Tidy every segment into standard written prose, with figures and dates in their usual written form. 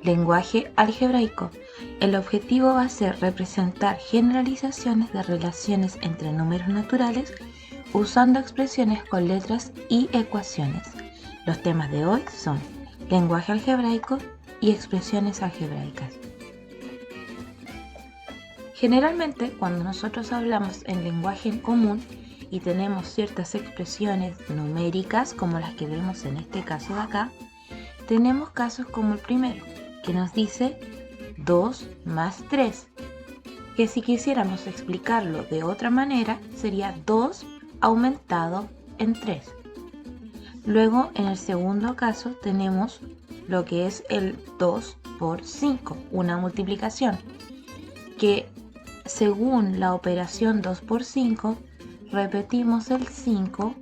Lenguaje algebraico. El objetivo va a ser representar generalizaciones de relaciones entre números naturales usando expresiones con letras y ecuaciones. Los temas de hoy son lenguaje algebraico y expresiones algebraicas. Generalmente, cuando nosotros hablamos en lenguaje en común y tenemos ciertas expresiones numéricas, como las que vemos en este caso de acá, tenemos casos como el primero, que nos dice 2 más 3, que si quisiéramos explicarlo de otra manera, sería 2 aumentado en 3. Luego, en el segundo caso, tenemos lo que es el 2 por 5, una multiplicación, que según la operación 2 por 5, repetimos el 5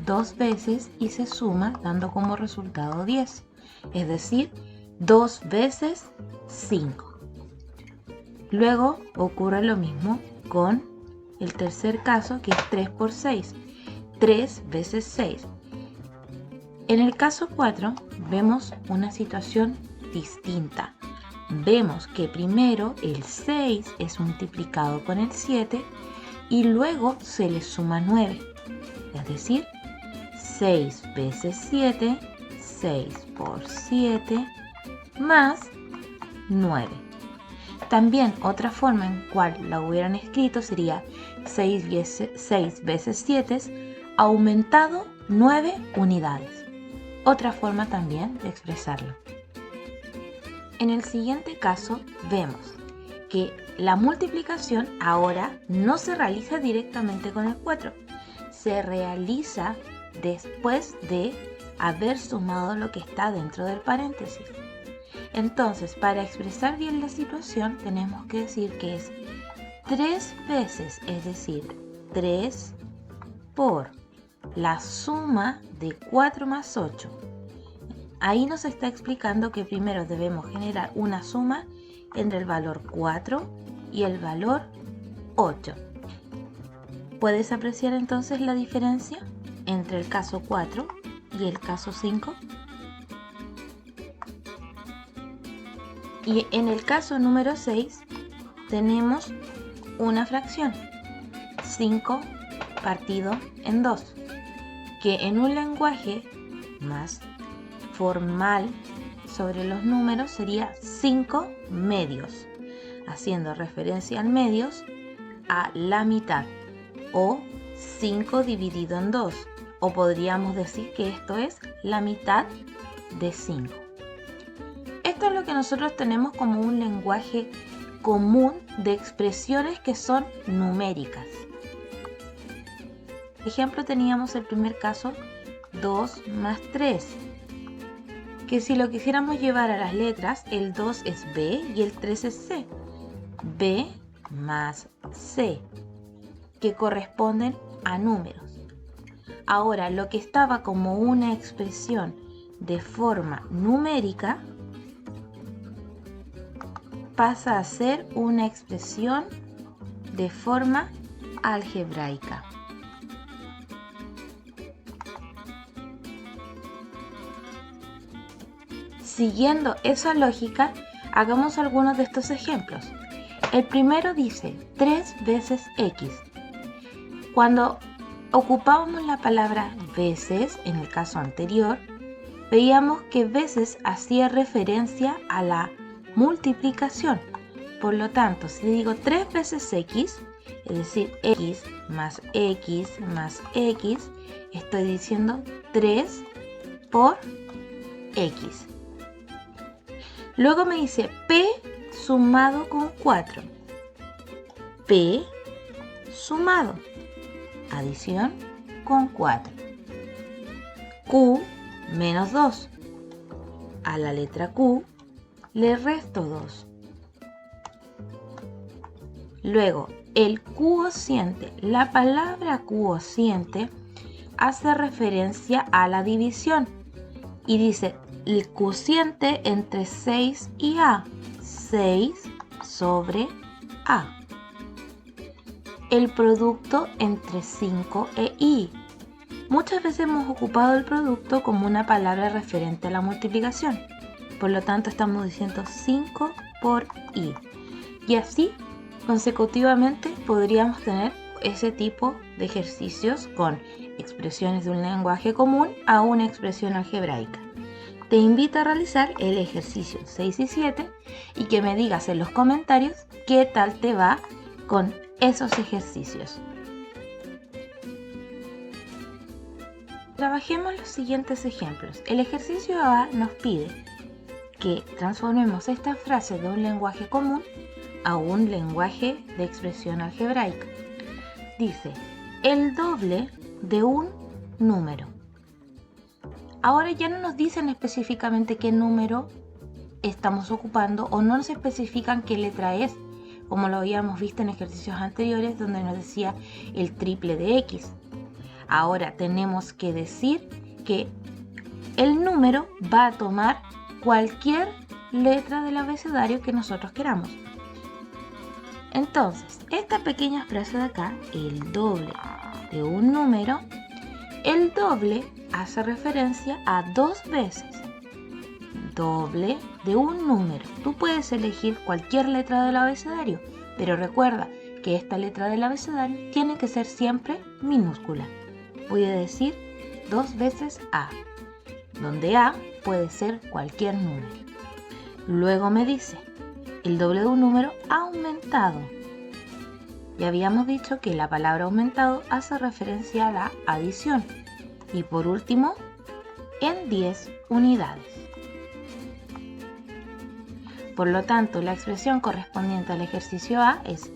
dos veces y se suma dando como resultado 10, es decir, 2 veces 5. Luego ocurre lo mismo con el tercer caso, que es 3 por 6, 3 veces 6. En el caso 4 vemos una situación distinta. Vemos que primero el 6 es multiplicado con el 7 y luego se le suma 9. Es decir, 6 veces 7, 6 por 7, más 9. También otra forma en cual la hubieran escrito sería 6 veces 7 aumentado 9 unidades. Otra forma también de expresarlo. En el siguiente caso vemos que la multiplicación ahora no se realiza directamente con el 4, se realiza después de haber sumado lo que está dentro del paréntesis. Entonces, para expresar bien la situación, tenemos que decir que es 3 veces, es decir, 3 por la suma de 4 más 8. Ahí nos está explicando que primero debemos generar una suma entre el valor 4 y el valor 8. ¿Puedes apreciar entonces la diferencia entre el caso 4 y el caso 5? Y en el caso número 6 tenemos una fracción, 5 partido en 2, que en un lenguaje más formal sobre los números sería 5 medios, haciendo referencia al medios a la mitad, o 5 dividido en 2, o podríamos decir que esto es la mitad de 5. Esto es lo que nosotros tenemos como un lenguaje común de expresiones que son numéricas. Por ejemplo, teníamos el primer caso, 2 más 3, que si lo quisiéramos llevar a las letras, el 2 es B y el 3 es C. B más C, que corresponden a números. Ahora, lo que estaba como una expresión de forma numérica pasa a ser una expresión de forma algebraica. Siguiendo esa lógica, hagamos algunos de estos ejemplos. El primero dice 3 veces x. Cuando ocupábamos la palabra veces en el caso anterior, veíamos que veces hacía referencia a la multiplicación. Por lo tanto, si digo 3 veces x, es decir, x más x más x, estoy diciendo 3 por x. Luego me dice p sumado con 4. P sumado. Adición con 4. Q menos 2. A la letra Q le resto 2. Luego, el cuociente. La palabra cuociente hace referencia a la división y dice el cociente entre 6 y A, 6 sobre A. El producto entre 5 e I. Muchas veces hemos ocupado el producto como una palabra referente a la multiplicación. Por lo tanto, estamos diciendo 5 por i. Y así, consecutivamente, podríamos tener ese tipo de ejercicios con expresiones de un lenguaje común a una expresión algebraica. Te invito a realizar el ejercicio 6 y 7 y que me digas en los comentarios qué tal te va con esos ejercicios. Trabajemos los siguientes ejemplos. El ejercicio A nos pide que transformemos esta frase de un lenguaje común a un lenguaje de expresión algebraica. Dice, el doble de un número. Ahora ya no nos dicen específicamente qué número estamos ocupando o no nos especifican qué letra es, como lo habíamos visto en ejercicios anteriores donde nos decía el triple de X. Ahora tenemos que decir que el número va a tomar cualquier letra del abecedario que nosotros queramos. Entonces, esta pequeña frase de acá, el doble de un número, el doble hace referencia a 2 veces. Doble de un número. Tú puedes elegir cualquier letra del abecedario, pero recuerda que esta letra del abecedario tiene que ser siempre minúscula. Voy a decir 2 veces A, donde A puede ser cualquier número. Luego me dice, el doble de un número aumentado. Ya habíamos dicho que la palabra aumentado hace referencia a la adición. Y por último, en 10 unidades. Por lo tanto, la expresión correspondiente al ejercicio A es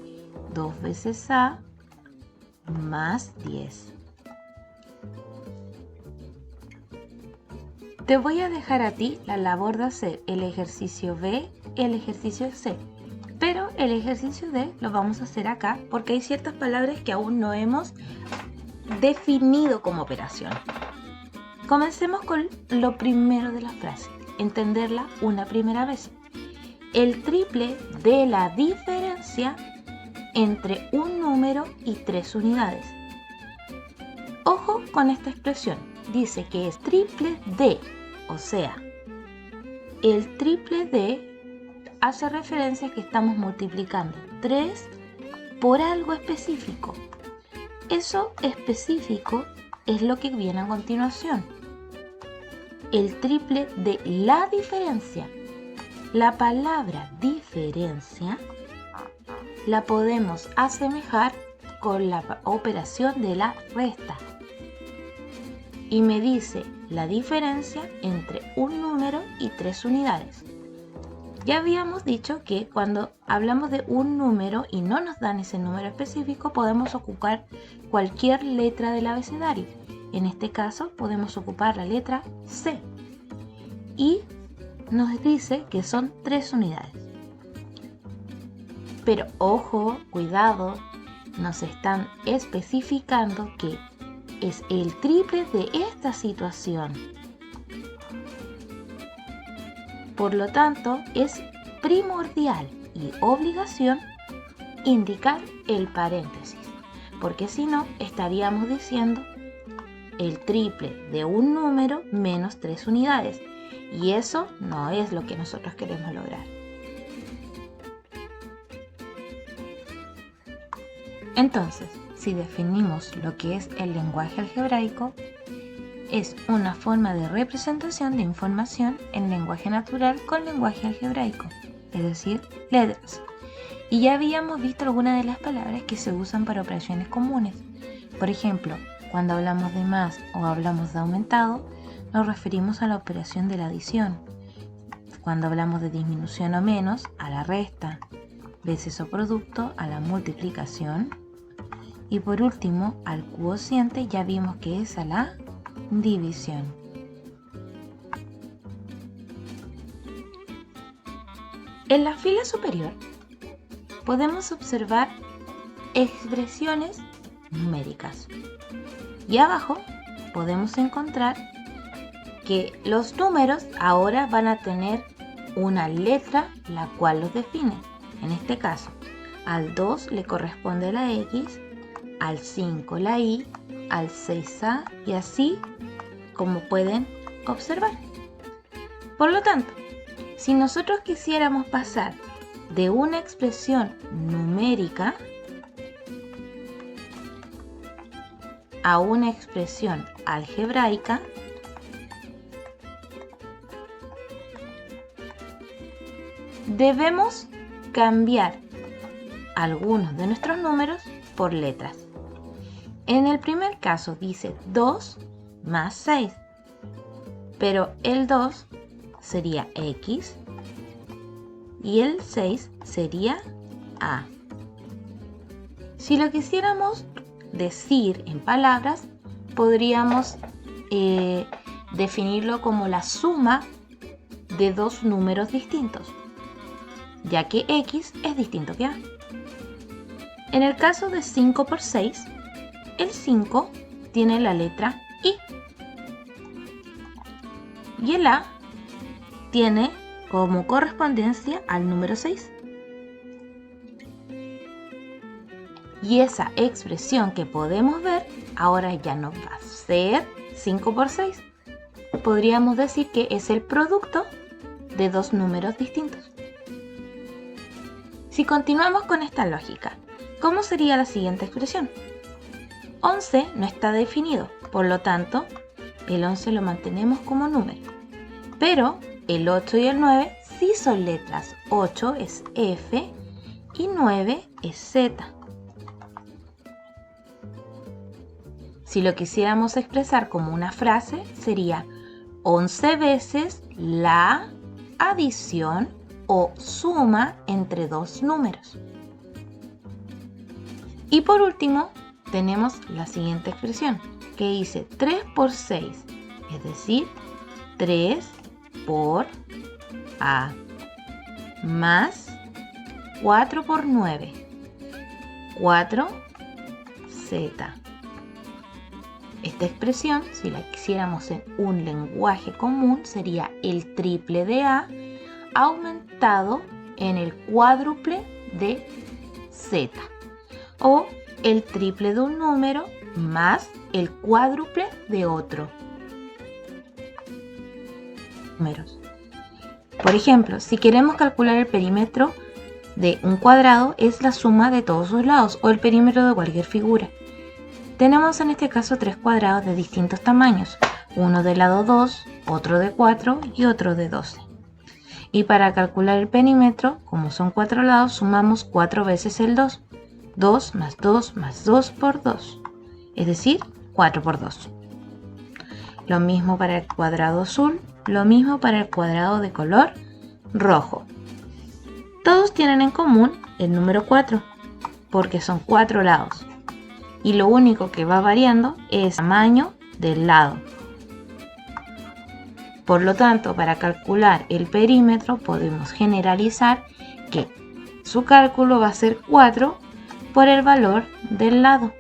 2 veces A más 10. Te voy a dejar a ti la labor de hacer el ejercicio B y el ejercicio C, pero el ejercicio D lo vamos a hacer acá porque hay ciertas palabras que aún no hemos definido como operación. Comencemos con lo primero de la frase, entenderla una primera vez. El triple de la diferencia entre un número y 3 unidades. Ojo con esta expresión, dice que es triple de, o sea, el triple de hace referencia a que estamos multiplicando 3 por algo específico. Eso específico es lo que viene a continuación. El triple de la diferencia. La palabra diferencia la podemos asemejar con la operación de la resta. Y me dice la diferencia entre un número y 3 unidades. Ya habíamos dicho que cuando hablamos de un número y no nos dan ese número específico, podemos ocupar cualquier letra del abecedario. En este caso podemos ocupar la letra C. Y nos dice que son 3 unidades. Pero ojo, cuidado, nos están especificando que es el triple de esta situación. Por lo tanto, es primordial y obligación indicar el paréntesis, porque si no, estaríamos diciendo el triple de un número menos 3 unidades, y eso no es lo que nosotros queremos lograr. Entonces, si definimos lo que es el lenguaje algebraico, es una forma de representación de información en lenguaje natural con lenguaje algebraico, es decir, letras. Y ya habíamos visto algunas de las palabras que se usan para operaciones comunes. Por ejemplo, cuando hablamos de más o hablamos de aumentado, nos referimos a la operación de la adición. Cuando hablamos de disminución o menos, a la resta, veces o producto, a la multiplicación. Y por último, al cociente ya vimos que es a la división. En la fila superior podemos observar expresiones numéricas. Y abajo podemos encontrar que los números ahora van a tener una letra la cual los define. En este caso, al 2 le corresponde la X, al 5 la Y, al 6A y así como pueden observar. Por lo tanto, Si nosotros quisiéramos pasar de una expresión numérica a una expresión algebraica, debemos cambiar algunos de nuestros números por letras. En el primer caso dice 2 más 6, pero el 2 sería X y el 6 sería A. Si lo quisiéramos decir en palabras, podríamos definirlo como la suma de dos números distintos, ya que X es distinto que A. En el caso de 5 por 6, el 5 tiene la letra I y el A tiene como correspondencia al número 6. Y esa expresión que podemos ver ahora ya no va a ser 5 por 6. Podríamos decir que es el producto de dos números distintos. Si continuamos con esta lógica, ¿cómo sería la siguiente expresión? 11 no está definido, por lo tanto, el 11 lo mantenemos como número. Pero el 8 y el 9 sí son letras. 8 es F y 9 es Z. Si lo quisiéramos expresar como una frase, sería 11 veces la adición o suma entre dos números. Y por último, tenemos la siguiente expresión, que dice 3 por 6, es decir, 3 por A, más 4 por 9, 4Z. Esta expresión, si la quisiéramos en un lenguaje común, sería el triple de A aumentado en el cuádruple de Z, o el triple de un número más el cuádruple de otro. Números. Por ejemplo, si queremos calcular el perímetro de un cuadrado, es la suma de todos sus lados, o el perímetro de cualquier figura. Tenemos en este caso tres cuadrados de distintos tamaños, uno de lado 2, otro de 4 y otro de 12. Y para calcular el perímetro, como son 4 lados, sumamos 4 veces el 2. 2 más 2 más 2 por 2, es decir, 4 por 2. Lo mismo para el cuadrado azul, lo mismo para el cuadrado de color rojo. Todos tienen en común el número 4, porque son 4 lados. Y lo único que va variando es el tamaño del lado. Por lo tanto, para calcular el perímetro podemos generalizar que su cálculo va a ser 4 por el valor del lado.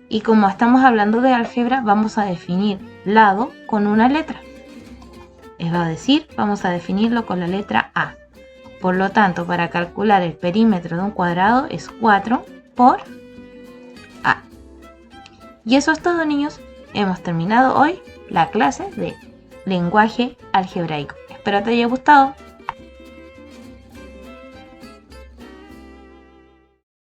Y como estamos hablando de álgebra, vamos a definir lado con una letra. Es decir, vamos a definirlo con la letra A. Por lo tanto, para calcular el perímetro de un cuadrado es 4 por A. Y eso es todo, niños. Hemos terminado hoy la clase de lenguaje algebraico. Espero te haya gustado.